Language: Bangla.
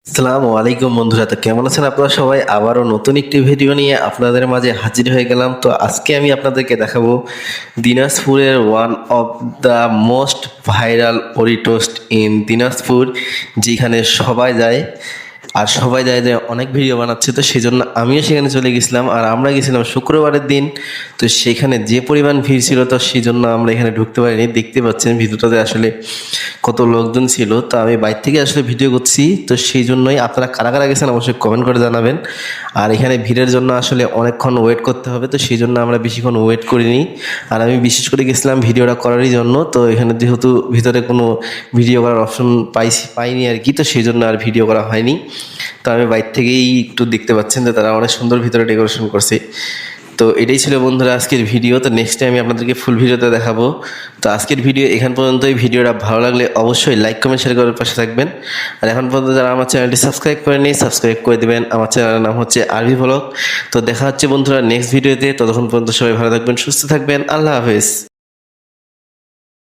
আসসালামু আলাইকুম বন্ধুরা, তো কেমন আছেন আপনারা সবাই? আবারও নতুন একটি ভিডিও নিয়ে আপনাদের মাঝে হাজির হয়ে গেলাম। তো আজকে আমি আপনাদেরকে দেখাবো দিনাজপুরের one of the most viral ওরি টোস্ট ইন দিনাজপুর, যেখানে সবাই যায় আর সবাই যায় যে অনেক ভিডিও বানাচ্ছে। তো সেই জন্য আমিও সেখানে চলে গেছিলাম, আর আমরা গেছিলাম শুক্রবারের দিন। তো সেখানে যে পরিমাণ ভিড় ছিল, তো সেই জন্য আমরা এখানে ঢুকতে পারিনি। দেখতে পাচ্ছেন ভিডিওটাতে আসলে কত লোকজন ছিল। তো আমি বাইরে থেকে আসলে ভিডিও করছি, তো সেই জন্যই আপনারা কারা কারা গেছেন অবশ্যই কমেন্ট করে জানাবেন। আর এখানে ভিড়ের জন্য আসলে অনেকক্ষণ ওয়েট করতে হবে, তো সেই জন্য আমরা বেশিক্ষণ ওয়েট করিনি। আর আমি বিশেষ করে গেছিলাম ভিডিওটা করারই জন্য। তো এখানে যেহেতু ভিতরে কোনো ভিডিও করার অপশন পাইনি আর কি, তো সেই জন্য আর ভিডিও করা হয়নি। তো আমি বাইরে থেকেই একটু দেখতে পাচ্ছেন যে তারা অনেক সুন্দর ভিতরে ডেকোরেশন করছে। তো এটাই ছিল বন্ধুরা আজকের ভিডিও। তো নেক্সট টাইম আমি আপনাদেরকে ফুল ভিডিওতে দেখাবো। তো আজকের ভিডিও এখান পর্যন্তই। ভিডিওটা ভালো লাগলে অবশ্যই লাইক কমেন্ট শেয়ার করার পাশে থাকবেন। আর এখন পর্যন্ত যারা আমার চ্যানেলটি সাবস্ক্রাইব করেনি, সাবস্ক্রাইব করে দেবেন। আমার চ্যানেলের নাম হচ্ছে আরভি ভ্লগ। তো দেখা হচ্ছে বন্ধুরা নেক্সট ভিডিওতে। ততক্ষণ পর্যন্ত সবাই ভালো থাকবেন, সুস্থ থাকবেন। আল্লাহ হাফেজ।